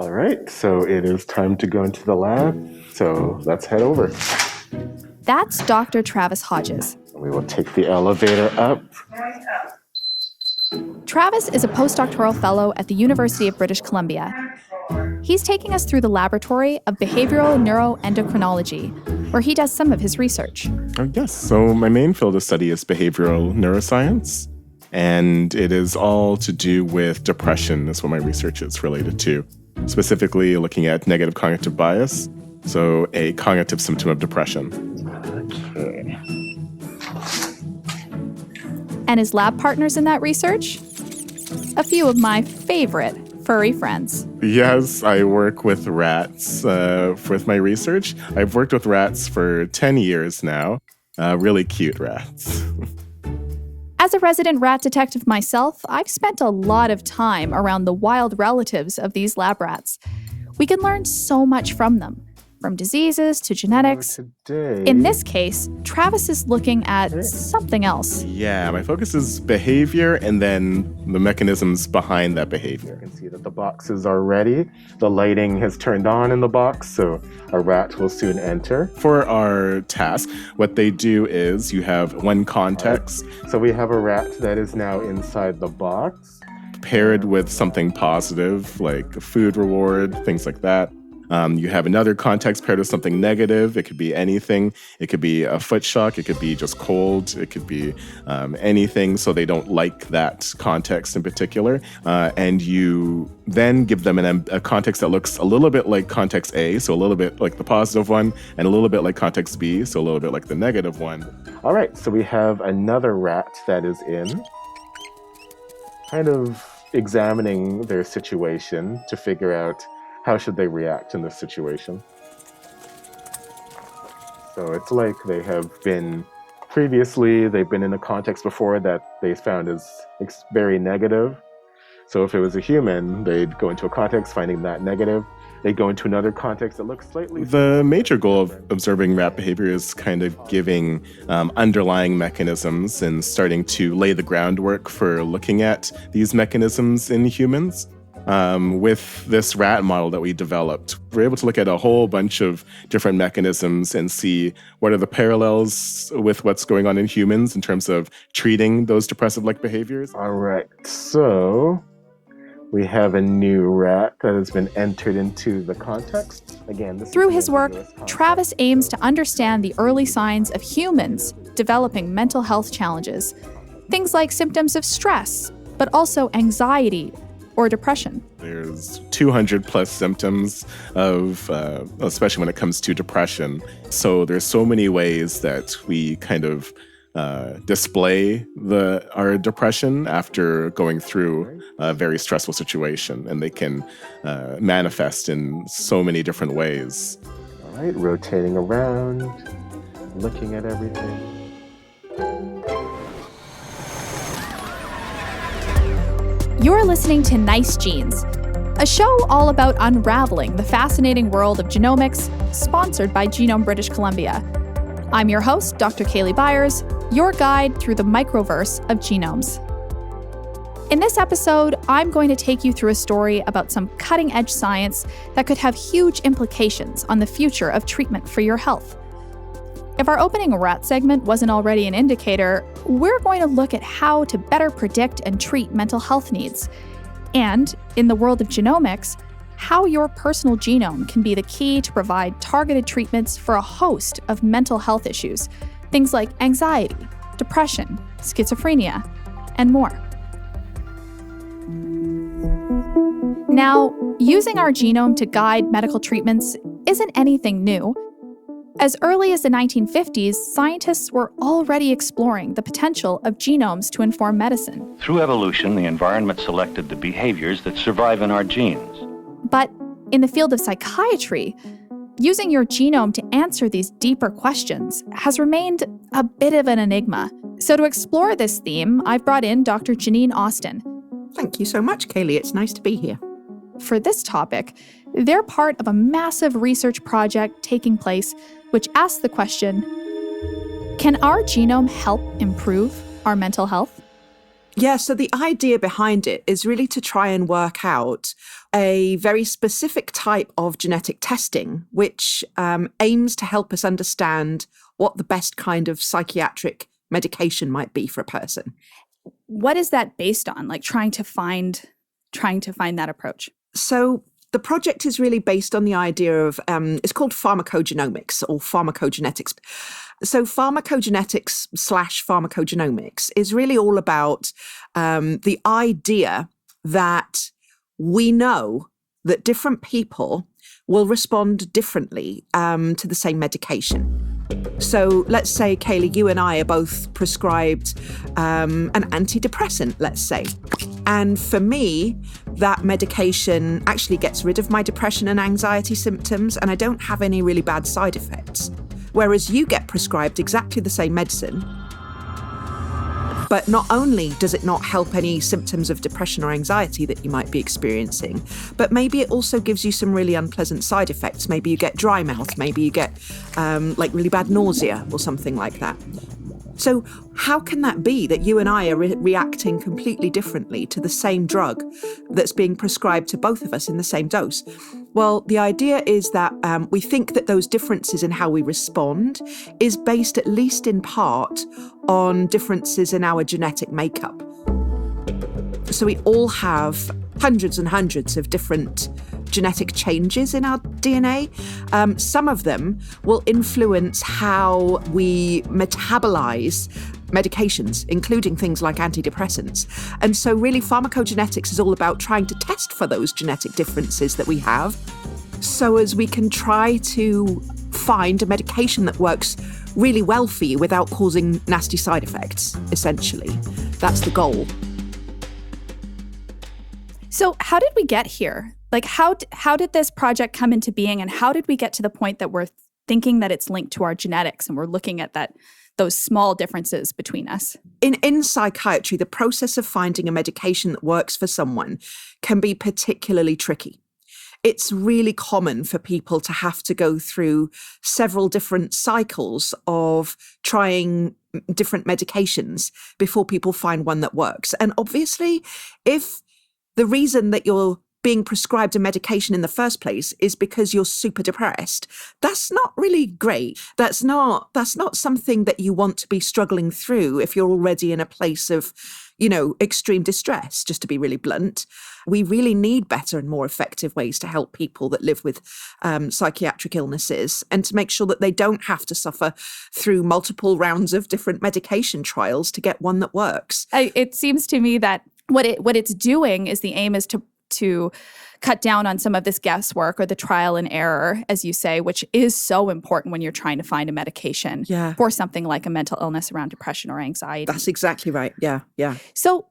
All right, so it is time to go into the lab. So let's head over. That's Dr. Travis Hodges. We will take the elevator up. Travis is a postdoctoral fellow at the University of British Columbia. He's taking us through the laboratory of behavioral neuroendocrinology, where he does some of his research. Yes, so my main field of study is behavioral neuroscience, and it is all to do with depression is what my research is related to, specifically looking at negative cognitive bias, so a cognitive symptom of depression. Okay. And his lab partners in that research? A few of my favorite furry friends. Yes, I work with rats with my research. I've worked with rats for 10 years now. Really cute rats. As a resident rat detective myself, I've spent a lot of time around the wild relatives of these lab rats. We can learn so much from them, from diseases to genetics. In this case, Travis is looking at something else. Yeah, my focus is behavior and then the mechanisms behind that behavior. You can see that the boxes are ready. The lighting has turned on in the box, so a rat will soon enter. For our task, what they do is you have one context. So we have a rat that is now inside the box. Paired with something positive, like a food reward, things like that. You have another context paired with something negative. It could be anything. It could be a foot shock. It could be just cold. It could be anything. So they don't like that context in particular. And you then give them a context that looks a little bit like context A, so a little bit like the positive one, and a little bit like context B, so a little bit like the negative one. All right, so we have another rat that is in, kind of examining their situation to figure out how should they react in this situation? So it's like they've been in a context before that they found as very negative. So if it was a human, they'd go into a context finding that negative. They'd go into another context that looks slightly... The major goal of observing rat behavior is kind of giving underlying mechanisms and starting to lay the groundwork for looking at these mechanisms in humans. With this rat model that we developed, we're able to look at a whole bunch of different mechanisms and see what are the parallels with what's going on in humans in terms of treating those depressive-like behaviors. All right, so we have a new rat that has been entered into the context. Again, through his work, Travis aims to understand the early signs of humans developing mental health challenges. Things like symptoms of stress, but also anxiety or depression. There's 200 plus symptoms of, especially when it comes to depression. So there's so many ways that we kind of display our depression after going through a very stressful situation, and they can manifest in so many different ways. All right, rotating around, looking at everything. You're listening to Nice Genes, a show all about unraveling the fascinating world of genomics, sponsored by Genome British Columbia. I'm your host, Dr. Kaylee Byers, your guide through the microverse of genomes. In this episode, I'm going to take you through a story about some cutting-edge science that could have huge implications on the future of treatment for your health. If our opening rat segment wasn't already an indicator, we're going to look at how to better predict and treat mental health needs. And, in the world of genomics, how your personal genome can be the key to provide targeted treatments for a host of mental health issues, things like anxiety, depression, schizophrenia, and more. Now, using our genome to guide medical treatments isn't anything new. As early as the 1950s, scientists were already exploring the potential of genomes to inform medicine. Through evolution, the environment selected the behaviors that survive in our genes. But in the field of psychiatry, using your genome to answer these deeper questions has remained a bit of an enigma. So to explore this theme, I've brought in Dr. Janine Austin. Thank you so much, Kaylee. It's nice to be here. For this topic, they're part of a massive research project taking place which asks the question, can our genome help improve our mental health? Yeah, so the idea behind it is really to try and work out a very specific type of genetic testing, which aims to help us understand what the best kind of psychiatric medication might be for a person. What is that based on? Like trying to find that approach? So the project is really based on the idea of, it's called pharmacogenomics or pharmacogenetics. So pharmacogenetics/pharmacogenomics is really all about the idea that we know that different people will respond differently to the same medication. So let's say, Kaylee, you and I are both prescribed an antidepressant, let's say. And for me, that medication actually gets rid of my depression and anxiety symptoms, and I don't have any really bad side effects. Whereas you get prescribed exactly the same medicine, but not only does it not help any symptoms of depression or anxiety that you might be experiencing, but maybe it also gives you some really unpleasant side effects. Maybe you get dry mouth, maybe you get like really bad nausea or something like that. So how can that be that you and I are reacting completely differently to the same drug that's being prescribed to both of us in the same dose? Well, the idea is that we think that those differences in how we respond is based, at least in part, on differences in our genetic makeup. So we all have hundreds and hundreds of different genetic changes in our DNA. Some of them will influence how we metabolize medications, including things like antidepressants. And so really pharmacogenetics is all about trying to test for those genetic differences that we have so as we can try to find a medication that works really well for you without causing nasty side effects, essentially. That's the goal. So how did we get here? Like, how did this project come into being, and how did we get to the point that we're thinking that it's linked to our genetics and we're looking at those small differences between us? In psychiatry, the process of finding a medication that works for someone can be particularly tricky. It's really common for people to have to go through several different cycles of trying different medications before people find one that works. And obviously, if the reason that you're being prescribed a medication in the first place is because you're super depressed, that's not really great. That's not something that you want to be struggling through if you're already in a place of, extreme distress, just to be really blunt. We really need better and more effective ways to help people that live with psychiatric illnesses, and to make sure that they don't have to suffer through multiple rounds of different medication trials to get one that works. It seems to me that what it's doing is the aim is to cut down on some of this guesswork or the trial and error, as you say, which is so important when you're trying to find a medication for something like a mental illness around depression or anxiety. That's exactly right. Yeah. So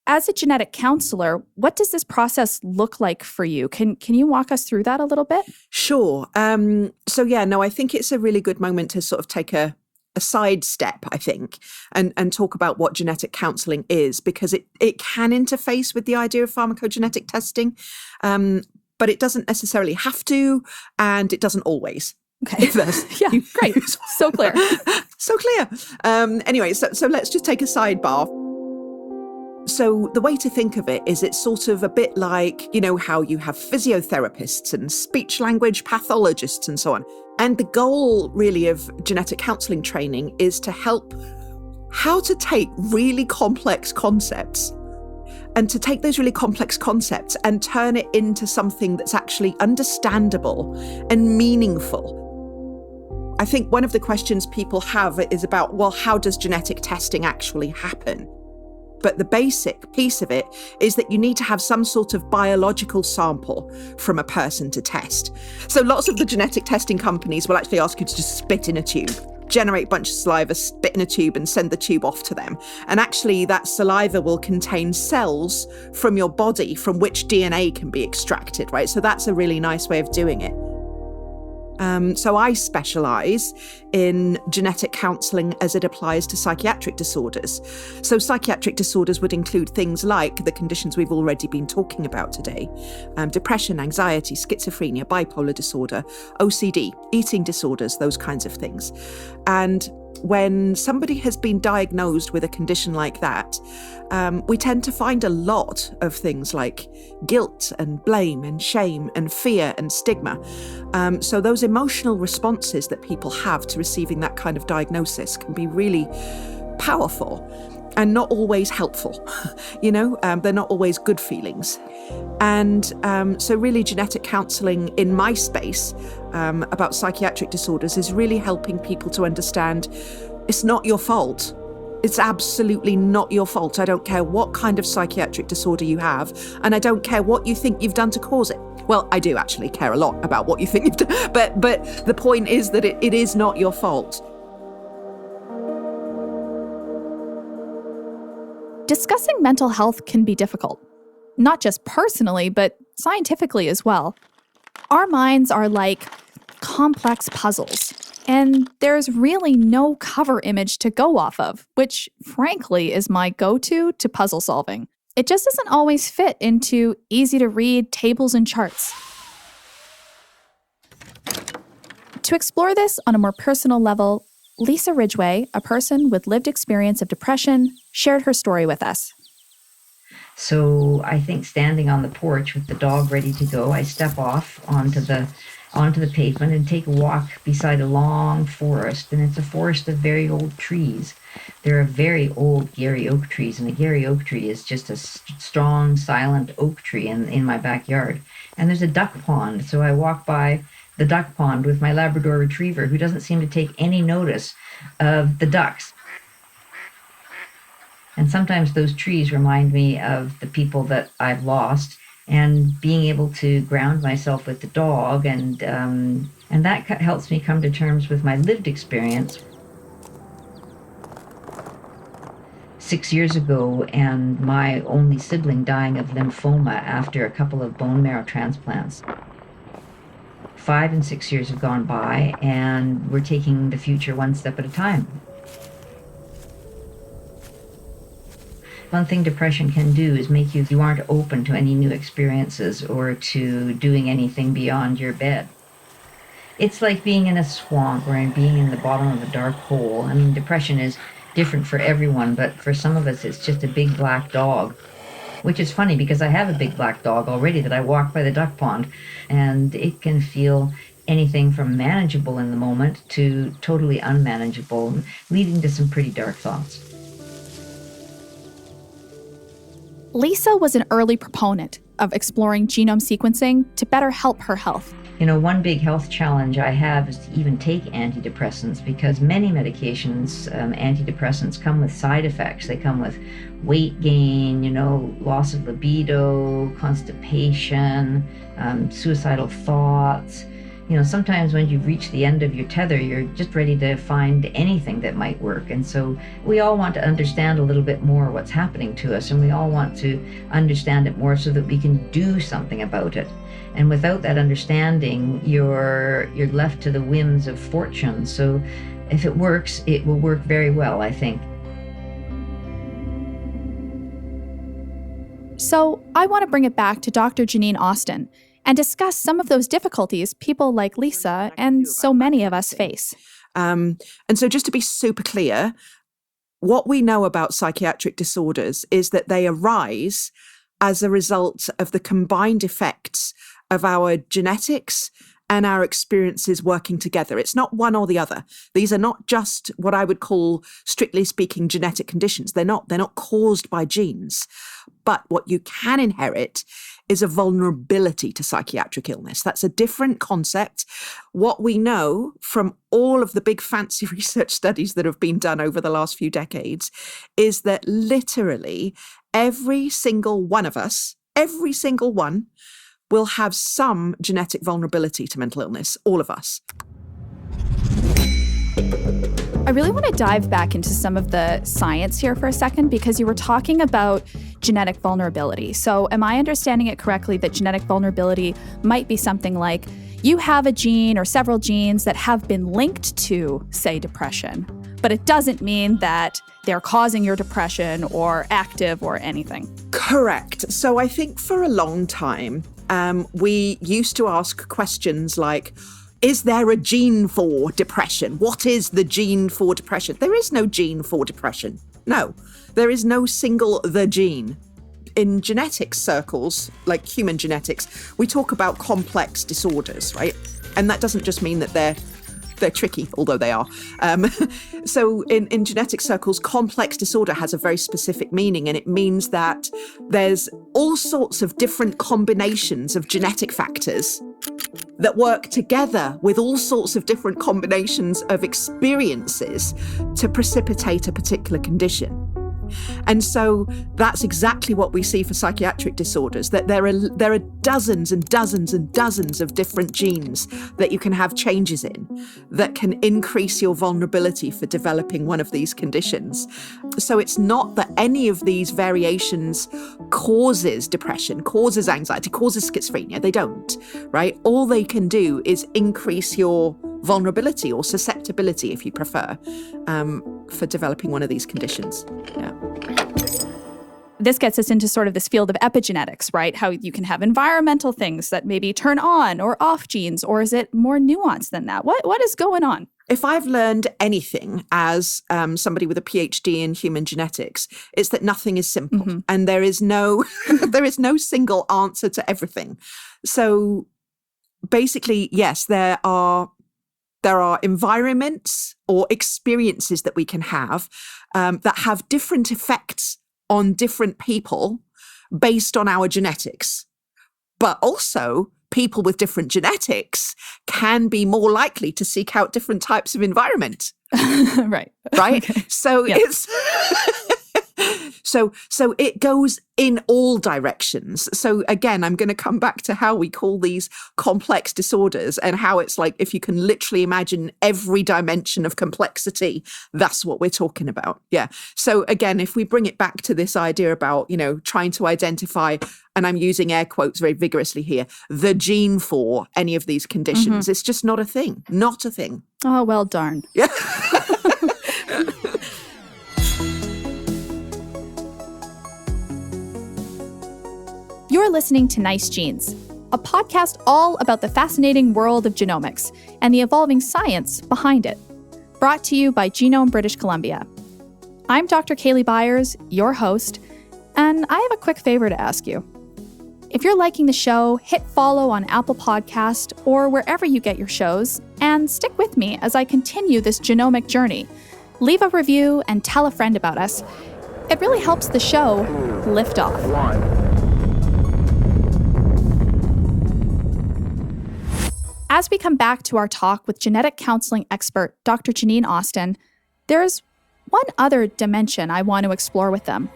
as a genetic counselor, what does this process look like for you? Can you walk us through that a little bit? Sure. I think it's a really good moment to sort of take a sidestep, I think, and talk about what genetic counselling is, because it can interface with the idea of pharmacogenetic testing, but it doesn't necessarily have to, and it doesn't always. Okay. Yeah, great. So clear. So clear. Anyway, so let's just take a sidebar. So the way to think of it is it's sort of a bit like, how you have physiotherapists and speech language pathologists and so on. And the goal really of genetic counselling training is to help how to take really complex concepts and to take those really complex concepts and turn it into something that's actually understandable and meaningful. I think one of the questions people have is about, well, how does genetic testing actually happen? But the basic piece of it is that you need to have some sort of biological sample from a person to test. So lots of the genetic testing companies will actually ask you to just spit in a tube, generate a bunch of saliva, spit in a tube, and send the tube off to them. And actually that saliva will contain cells from your body from which DNA can be extracted, right? So that's a really nice way of doing it. So I specialise in genetic counselling as it applies to psychiatric disorders. So psychiatric disorders would include things like the conditions we've already been talking about today: depression, anxiety, schizophrenia, bipolar disorder, OCD, eating disorders, those kinds of things. And when somebody has been diagnosed with a condition like that, we tend to find a lot of things like guilt and blame and shame and fear and stigma. So those emotional responses that people have to receiving that kind of diagnosis can be really powerful and not always helpful. They're not always good feelings. And so really genetic counselling in my space about psychiatric disorders is really helping people to understand it's not your fault. It's absolutely not your fault. I don't care what kind of psychiatric disorder you have, and I don't care what you think you've done to cause it. Well, I do actually care a lot about what you think you've done, but the point is that it is not your fault. Discussing mental health can be difficult, not just personally, but scientifically as well. Our minds are like complex puzzles, and there's really no cover image to go off of, which frankly is my go-to to puzzle solving. It just doesn't always fit into easy-to-read tables and charts. To explore this on a more personal level, Lisa Ridgway, a person with lived experience of depression, shared her story with us. So I think standing on the porch with the dog ready to go, I step off onto the pavement and take a walk beside a long forest. And it's a forest of very old trees. There are very old Gary oak trees, and a Gary oak tree is just a strong, silent oak tree in my backyard. And there's a duck pond, so I walk by the duck pond with my Labrador Retriever, who doesn't seem to take any notice of the ducks. And sometimes those trees remind me of the people that I've lost, and being able to ground myself with the dog, and that helps me come to terms with my lived experience. 6 years ago, and my only sibling dying of lymphoma after a couple of bone marrow transplants. 5 and 6 years have gone by, and we're taking the future one step at a time. One thing depression can do is make you aren't open to any new experiences or to doing anything beyond your bed. It's like being in a swamp or being in the bottom of a dark hole. I mean, depression is different for everyone, but for some of us it's just a big black dog. Which is funny because I have a big black dog already that I walk by the duck pond, and it can feel anything from manageable in the moment to totally unmanageable, leading to some pretty dark thoughts. Lisa was an early proponent of exploring genome sequencing to better help her health. One big health challenge I have is to even take antidepressants, because many medications, antidepressants, come with side effects. They come with weight gain, loss of libido, constipation, suicidal thoughts. Sometimes when you've reached the end of your tether, you're just ready to find anything that might work. And so we all want to understand a little bit more what's happening to us, and we all want to understand it more so that we can do something about it. And without that understanding, you're left to the whims of fortune. So if it works, it will work very well, I think. So I want to bring it back to Dr. Janine Austin and discuss some of those difficulties people like Lisa and so many of us face. And so just to be super clear, what we know about psychiatric disorders is that they arise as a result of the combined effects of our genetics and our experiences working together. It's not one or the other. These are not just what I would call, strictly speaking, genetic conditions. They're not caused by genes. But what you can inherit is a vulnerability to psychiatric illness. That's a different concept. What we know from all of the big fancy research studies that have been done over the last few decades is that literally every single one of us, every single one, will have some genetic vulnerability to mental illness, all of us. I really want to dive back into some of the science here for a second, because you were talking about genetic vulnerability. So am I understanding it correctly that genetic vulnerability might be something like you have a gene or several genes that have been linked to, say, depression, but it doesn't mean that they're causing your depression or active or anything? Correct. So I think for a long time, we used to ask questions like, is there a gene for depression? What is the gene for depression? There is no gene for depression. No, there is no single the gene. In genetics circles, like human genetics, we talk about complex disorders, right? And that doesn't just mean that they're tricky, although they are. So in genetic circles, complex disorder has a very specific meaning, and it means that there's all sorts of different combinations of genetic factors that work together with all sorts of different combinations of experiences to precipitate a particular condition. And so that's exactly what we see for psychiatric disorders, that there are dozens and dozens and dozens of different genes that you can have changes in that can increase your vulnerability for developing one of these conditions. So it's not that any of these variations causes depression, causes anxiety, causes schizophrenia. They don't, right? All they can do is increase your vulnerability or susceptibility, if you prefer, for developing one of these conditions. Yeah. This gets us into sort of this field of epigenetics, right? How you can have environmental things that maybe turn on or off genes, or is it more nuanced than that? What is going on? If I've learned anything as somebody with a PhD in human genetics, it's that nothing is simple, and there is no single answer to everything. So basically, yes, there are environments or experiences that we can have that have different effects on different people based on our genetics. But also, people with different genetics can be more likely to seek out different types of environment. Right. Right? Okay. So it's... So it goes in all directions. So again, I'm going to come back to how we call these complex disorders and how it's like, if you can literally imagine every dimension of complexity, that's what we're talking about. Yeah. So again, if we bring it back to this idea about, trying to identify, and I'm using air quotes very vigorously here, the gene for any of these conditions, it's just not a thing. Not a thing. Oh, well, darn. Yeah. You're listening to Nice Genes, a podcast all about the fascinating world of genomics and the evolving science behind it. Brought to you by Genome British Columbia. I'm Dr. Kaylee Byers, your host, and I have a quick favor to ask you. If you're liking the show, hit follow on Apple Podcast or wherever you get your shows, and stick with me as I continue this genomic journey. Leave a review and tell a friend about us. It really helps the show lift off. As we come back to our talk with genetic counseling expert Dr. Janine Austin, there's one other dimension I want to explore with them.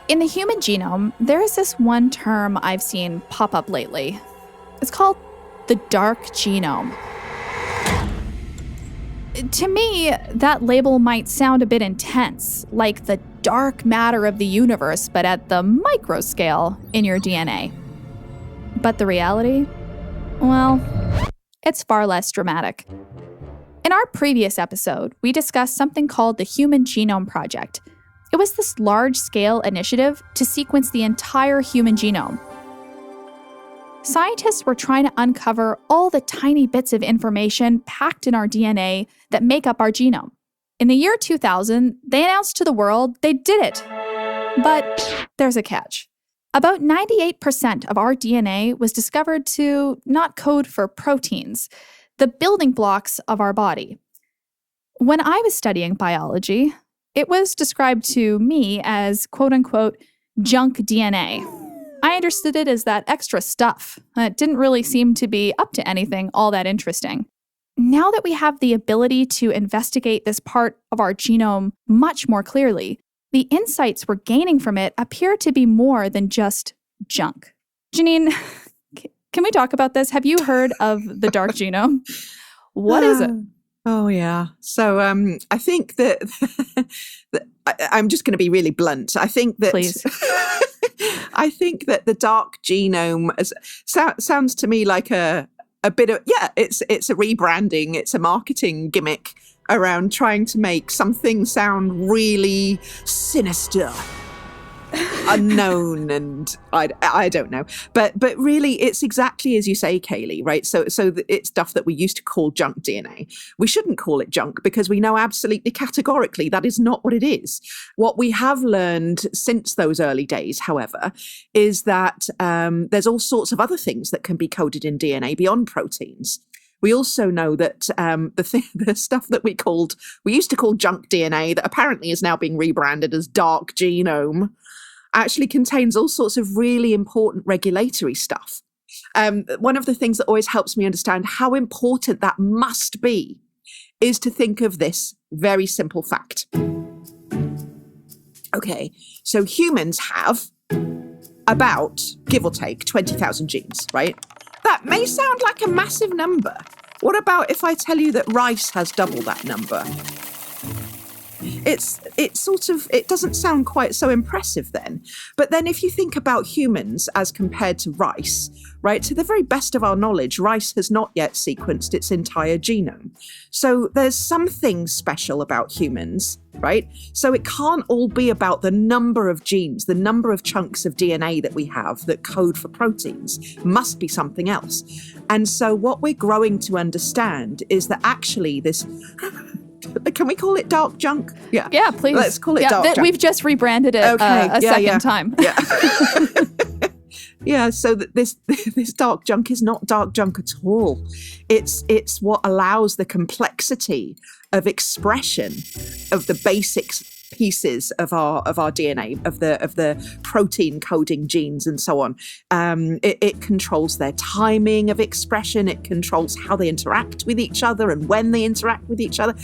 In the human genome, there is this one term I've seen pop up lately. It's called the dark genome. To me, that label might sound a bit intense, like the dark matter of the universe, but at the micro scale in your DNA. But the reality? Well, it's far less dramatic. In our previous episode, we discussed something called the Human Genome Project. It was this large-scale initiative to sequence the entire human genome. Scientists were trying to uncover all the tiny bits of information packed in our DNA that make up our genome. In the year 2000, they announced to the world they did it. But there's a catch. About 98% of our DNA was discovered to not code for proteins, the building blocks of our body. When I was studying biology, it was described to me as quote-unquote junk DNA. I understood it as that extra stuff. It didn't really seem to be up to anything all that interesting. Now that we have the ability to investigate this part of our genome much more clearly, the insights we're gaining from it appear to be more than just junk. Janine, can we talk about this? Have you heard of the dark genome? What is it? Oh, yeah. So I think that I'm just going to be really blunt. I think that Please. I think that the dark genome sounds to me like a bit of, it's a rebranding. It's a marketing gimmick around trying to make something sound really sinister. unknown, and I don't know. But really, it's exactly as you say, Kaylee, right? So it's stuff that we used to call junk DNA. We shouldn't call it junk because we know absolutely categorically that is not what it is. What we have learned since those early days, however, is that there's all sorts of other things that can be coded in DNA beyond proteins. We also know that the stuff that we used to call junk DNA, that apparently is now being rebranded as dark genome, actually contains all sorts of really important regulatory stuff. One of the things that always helps me understand how important that must be is to think of this very simple fact. Okay, so humans have about, give or take, 20,000 genes, right? That may sound like a massive number. What about if I tell you that rice has double that number? It doesn't sound quite so impressive then. But then if you think about humans as compared to rice, right, to the very best of our knowledge, rice has not yet sequenced its entire genome. So there's something special about humans, right? So it can't all be about the number of genes, the number of chunks of DNA that we have that code for proteins. Must be something else. And so what we're growing to understand is that actually this... Can we call it dark junk? Yeah. Yeah, please. Let's call it dark junk. We've just rebranded it a second time. Yeah. Yeah, so that this dark junk is not dark junk at all. It's what allows the complexity of expression of the basic pieces of our DNA, of the protein coding genes and so on. It controls their timing of expression. It controls how they interact with each other and when they interact with each other.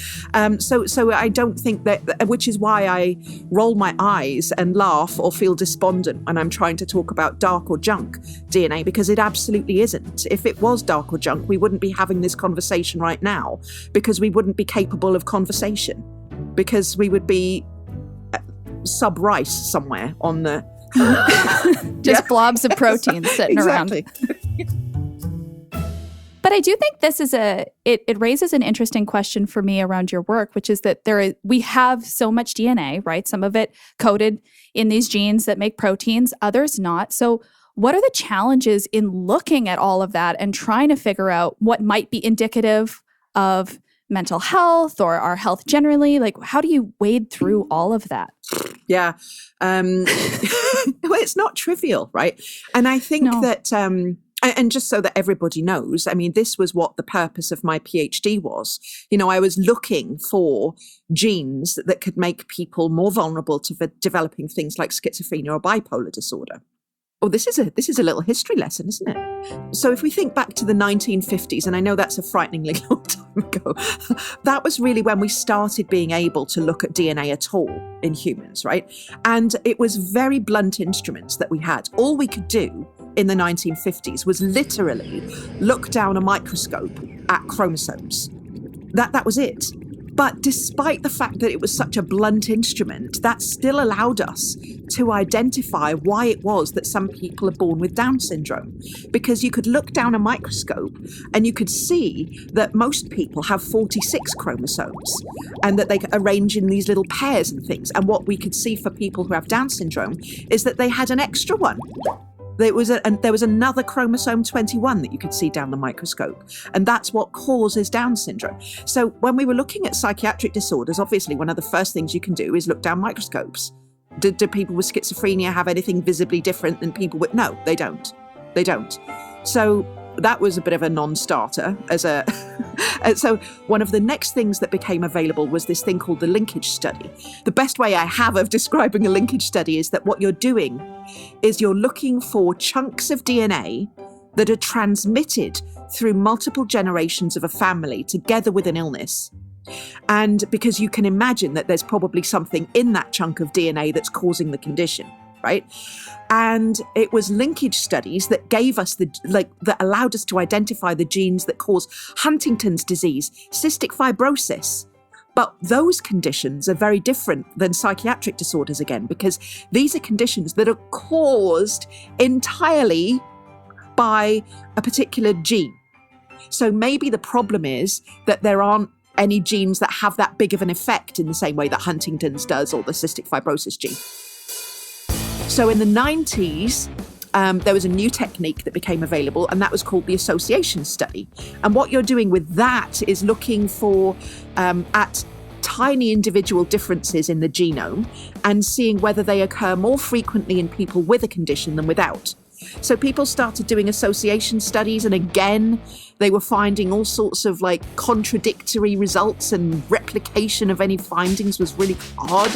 So I don't think that, which is why I roll my eyes and laugh or feel despondent when I'm trying to talk about dark or junk DNA, because it absolutely isn't. If it was dark or junk, we wouldn't be having this conversation right now, because we wouldn't be capable of conversation, because we would be sub-rice somewhere on the... Just blobs of protein sitting exactly. around. But I do think this is it raises an interesting question for me around your work, which is that we have so much DNA, right? Some of it coded in these genes that make proteins, others not. So what are the challenges in looking at all of that and trying to figure out what might be indicative of mental health or our health generally? Like, how do you wade through all of that? Yeah. Well, it's not trivial, right? And I think that, and just so that everybody knows, I mean, this was what the purpose of my PhD was. You know, I was looking for genes that could make people more vulnerable to developing things like schizophrenia or bipolar disorder. Oh, this is a little history lesson, isn't it? So if we think back to the 1950s, and I know that's a frighteningly long time ago, that was really when we started being able to look at DNA at all in humans, right? And it was very blunt instruments that we had. All we could do in the 1950s was literally look down a microscope at chromosomes. That was it. But despite the fact that it was such a blunt instrument, that still allowed us to identify why it was that some people are born with Down syndrome. Because you could look down a microscope and you could see that most people have 46 chromosomes and that they arrange in these little pairs and things. And what we could see for people who have Down syndrome is that they had an extra one. There was another chromosome 21 that you could see down the microscope. And that's what causes Down syndrome. So when we were looking at psychiatric disorders, obviously one of the first things you can do is look down microscopes. Do people with schizophrenia have anything visibly different than people with... No, they don't. They don't. So that was a bit of a non-starter. So one of the next things that became available was this thing called the linkage study. The best way I have of describing a linkage study is that what you're doing is you're looking for chunks of DNA that are transmitted through multiple generations of a family together with an illness. And because you can imagine that there's probably something in that chunk of DNA that's causing the condition, right? And it was linkage studies that gave us that allowed us to identify the genes that cause Huntington's disease, cystic fibrosis. But those conditions are very different than psychiatric disorders again, because these are conditions that are caused entirely by a particular gene. So maybe the problem is that there aren't any genes that have that big of an effect in the same way that Huntington's does or the cystic fibrosis gene. So in the 90s, there was a new technique that became available, and that was called the association study. And what you're doing with that is looking for at tiny individual differences in the genome and seeing whether they occur more frequently in people with a condition than without. So people started doing association studies, and again, they were finding all sorts of like contradictory results, and replication of any findings was really hard.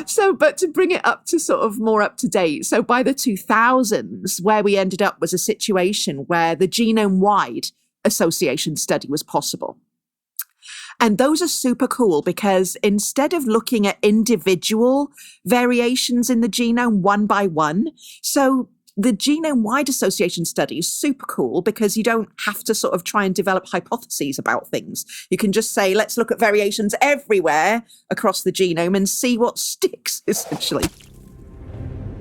So, but to bring it up to sort of more up to date, so by the 2000s, where we ended up was a situation where the genome-wide association study was possible. And those are super cool because instead of looking at individual variations in the genome one by one, so the genome-wide association study is super cool because you don't have to sort of try and develop hypotheses about things. You can just say, let's look at variations everywhere across the genome and see what sticks, essentially.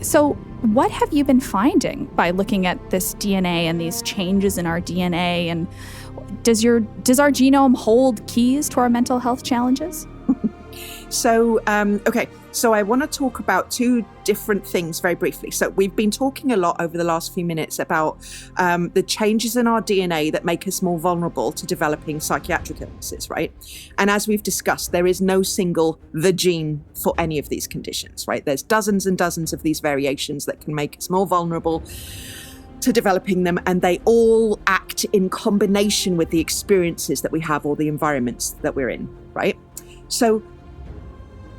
So what have you been finding by looking at this DNA and these changes in our DNA? And does our genome hold keys to our mental health challenges? So, so I want to talk about two different things very briefly. So we've been talking a lot over the last few minutes about the changes in our DNA that make us more vulnerable to developing psychiatric illnesses, right? And as we've discussed, there is no single the gene for any of these conditions, right? There's dozens and dozens of these variations that can make us more vulnerable to developing them, and they all act in combination with the experiences that we have or the environments that we're in, right? So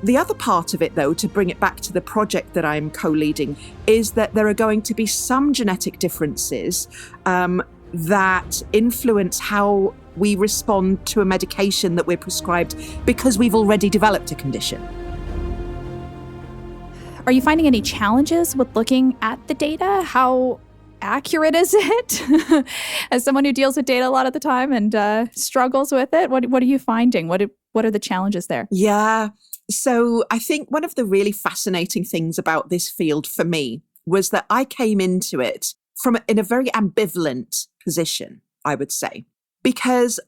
the other part of it, though, to bring it back to the project that I'm co-leading, is that there are going to be some genetic differences that influence how we respond to a medication that we're prescribed because we've already developed a condition. Are you finding any challenges with looking at the data? How accurate is it? As someone who deals with data a lot of the time and struggles with it, what are you finding? What are the challenges there? Yeah. So I think one of the really fascinating things about this field for me was that I came into it in a very ambivalent position, I would say, because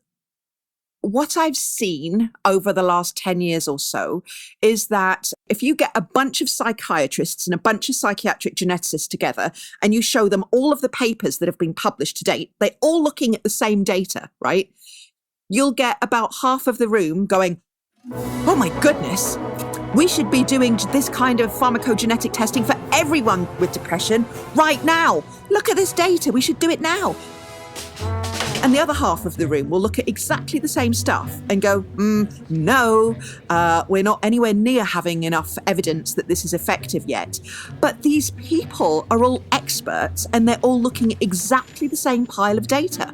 what I've seen over the last 10 years or so is that if you get a bunch of psychiatrists and a bunch of psychiatric geneticists together and you show them all of the papers that have been published to date, they're all looking at the same data, right? You'll get about half of the room going, oh my goodness, we should be doing this kind of pharmacogenetic testing for everyone with depression right now. Look at this data, we should do it now. And the other half of the room will look at exactly the same stuff and go, no, we're not anywhere near having enough evidence that this is effective yet. But these people are all experts and they're all looking at exactly the same pile of data.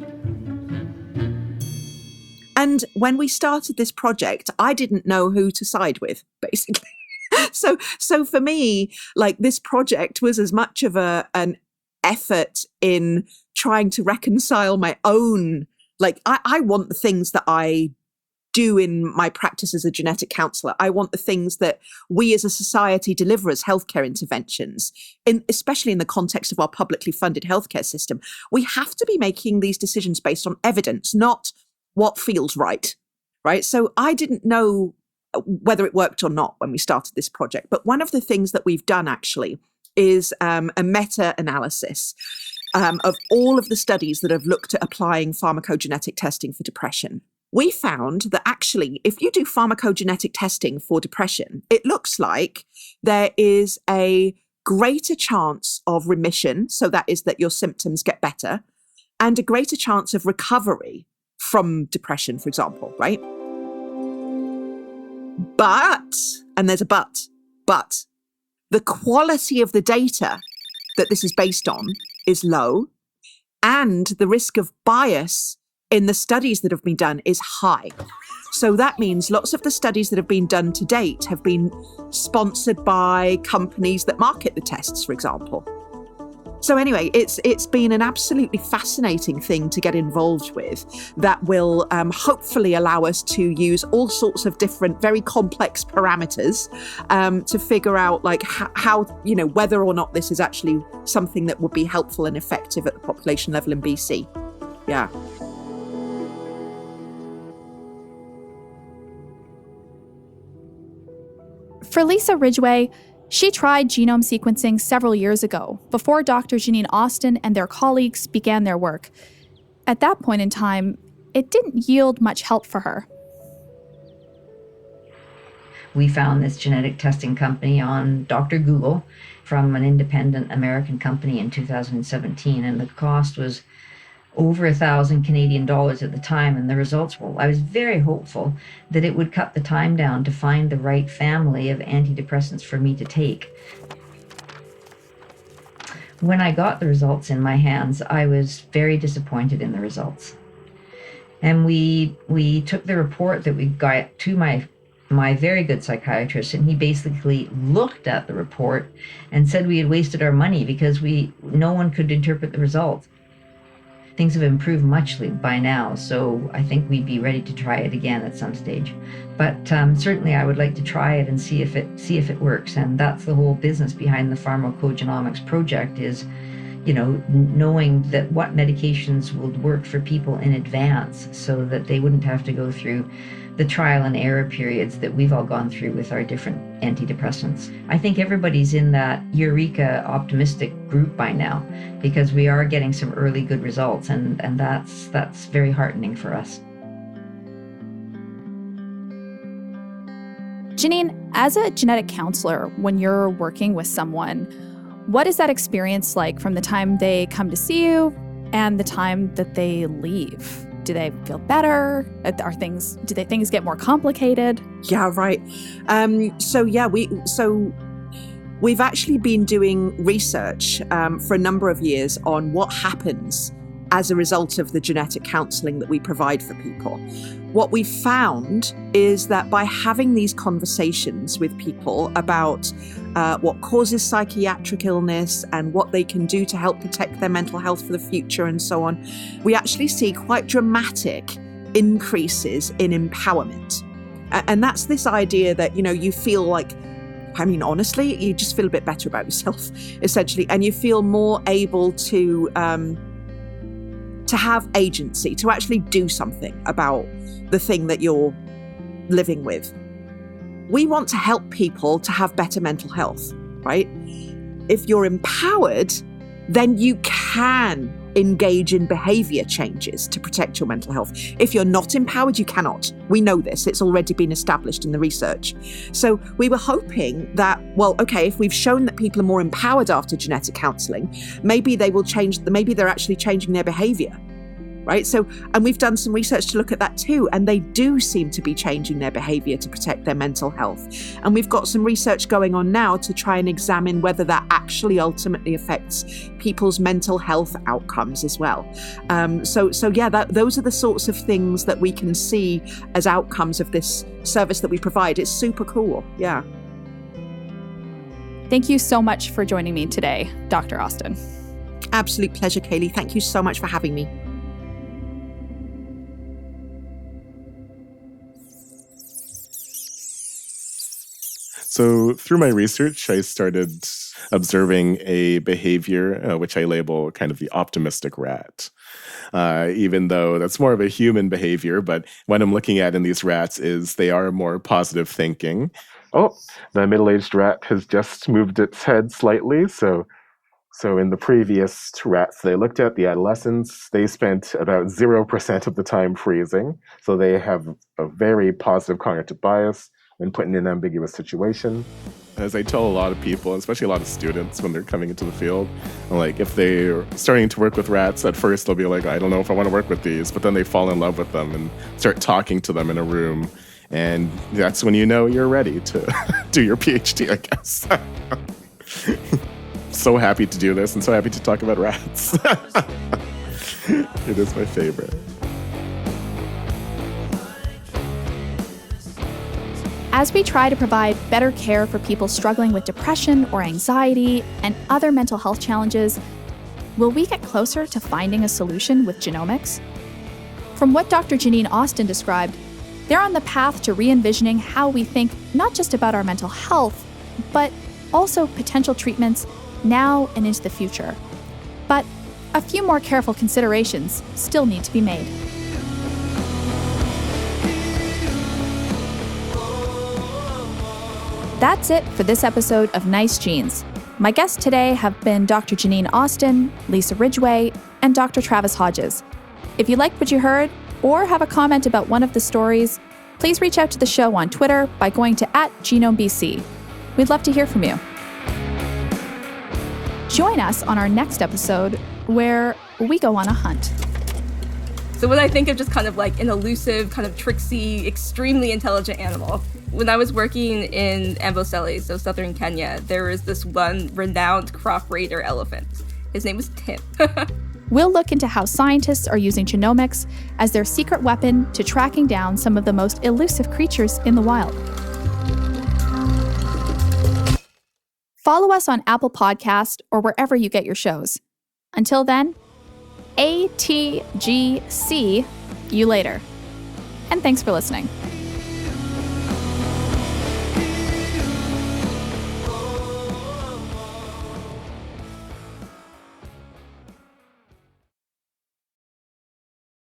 And when we started this project, I didn't know who to side with, basically. So for me, like, this project was as much of an effort in trying to reconcile my own, like, I want the things that I do in my practice as a genetic counselor. I want the things that we as a society deliver as healthcare interventions, especially in the context of our publicly funded healthcare system. We have to be making these decisions based on evidence, not what feels right? So I didn't know whether it worked or not when we started this project. But one of the things that we've done actually is a meta-analysis of all of the studies that have looked at applying pharmacogenetic testing for depression. We found that actually, if you do pharmacogenetic testing for depression, it looks like there is a greater chance of remission, so that is that your symptoms get better, and a greater chance of recovery from depression, for example, right? But, and there's a but, the quality of the data that this is based on is low, and the risk of bias in the studies that have been done is high. So that means lots of the studies that have been done to date have been sponsored by companies that market the tests, for example. So anyway, it's been an absolutely fascinating thing to get involved with that will hopefully allow us to use all sorts of different, very complex parameters to figure out like how, whether or not this is actually something that would be helpful and effective at the population level in BC. Yeah. For Lisa Ridgway, She tried genome sequencing several years ago, before Dr. Janine Austin and their colleagues began their work. At that point in time, it didn't yield much help for her. We found this genetic testing company on Dr. Google from an independent American company in 2017, and the cost was over 1,000 Canadian dollars at the time, and the results, well, I was very hopeful that it would cut the time down to find the right family of antidepressants for me to take. When I got the results in my hands, I was very disappointed in the results. And we took the report that we got to my very good psychiatrist, and he basically looked at the report and said we had wasted our money because no one could interpret the results. Things have improved much by now, so I think we'd be ready to try it again at some stage. But certainly I would like to try it and see if it works. And that's the whole business behind the pharmacogenomics project is, knowing that what medications would work for people in advance so that they wouldn't have to go through the trial and error periods that we've all gone through with our different antidepressants. I think everybody's in that eureka optimistic group by now because we are getting some early good results, and that's very heartening for us. Janine, as a genetic counselor, when you're working with someone, what is that experience like from the time they come to see you and the time that they leave? Do they feel better? Do things get more complicated? Yeah, right. We've actually been doing research for a number of years on what happens as a result of the genetic counselling that we provide for people. What we found is that by having these conversations with people about what causes psychiatric illness and what they can do to help protect their mental health for the future and so on, we actually see quite dramatic increases in empowerment. And that's this idea that, you feel like, honestly, you just feel a bit better about yourself, essentially, and you feel more able to have agency, to actually do something about the thing that you're living with. We want to help people to have better mental health, right? If you're empowered, then you can engage in behavior changes to protect your mental health. If you're not empowered, you cannot. We know this. It's already been established in the research. So we were hoping that, if we've shown that people are more empowered after genetic counselling, maybe they're actually changing their behavior. Right? So, and we've done some research to look at that too, and they do seem to be changing their behavior to protect their mental health. And we've got some research going on now to try and examine whether that actually ultimately affects people's mental health outcomes as well. Those are the sorts of things that we can see as outcomes of this service that we provide. It's super cool. Yeah. Thank you so much for joining me today, Dr. Austin. Absolute pleasure, Kaylee. Thank you so much for having me. So through my research, I started observing a behavior, which I label kind of the optimistic rat. Even though that's more of a human behavior, but what I'm looking at in these rats is they are more positive thinking. Oh, the middle-aged rat has just moved its head slightly. So in the previous rats they looked at, the adolescents, they spent about 0% of the time freezing. So they have a very positive cognitive bias when put in an ambiguous situation. As I tell a lot of people, especially a lot of students when they're coming into the field, like if they're starting to work with rats, at first they'll be like, I don't know if I want to work with these, but then they fall in love with them and start talking to them in a room. And that's when you know you're ready to do your PhD, I guess. So happy to do this and so happy to talk about rats. It is my favorite. As we try to provide better care for people struggling with depression or anxiety and other mental health challenges, will we get closer to finding a solution with genomics? From what Dr. Janine Austin described, they're on the path to re-envisioning how we think not just about our mental health, but also potential treatments now and into the future. But a few more careful considerations still need to be made. That's it for this episode of Nice Genes. My guests today have been Dr. Janine Austin, Lisa Ridgway, and Dr. Travis Hodges. If you liked what you heard or have a comment about one of the stories, please reach out to the show on Twitter by going to @GenomeBC. We'd love to hear from you. Join us on our next episode where we go on a hunt. So when I think of just kind of like an elusive, kind of tricksy, extremely intelligent animal, when I was working in Amboseli, so southern Kenya, there was this one renowned crop raider elephant. His name was Tim. We'll look into how scientists are using genomics as their secret weapon to tracking down some of the most elusive creatures in the wild. Follow us on Apple Podcast or wherever you get your shows. Until then, ATGC you later. And thanks for listening.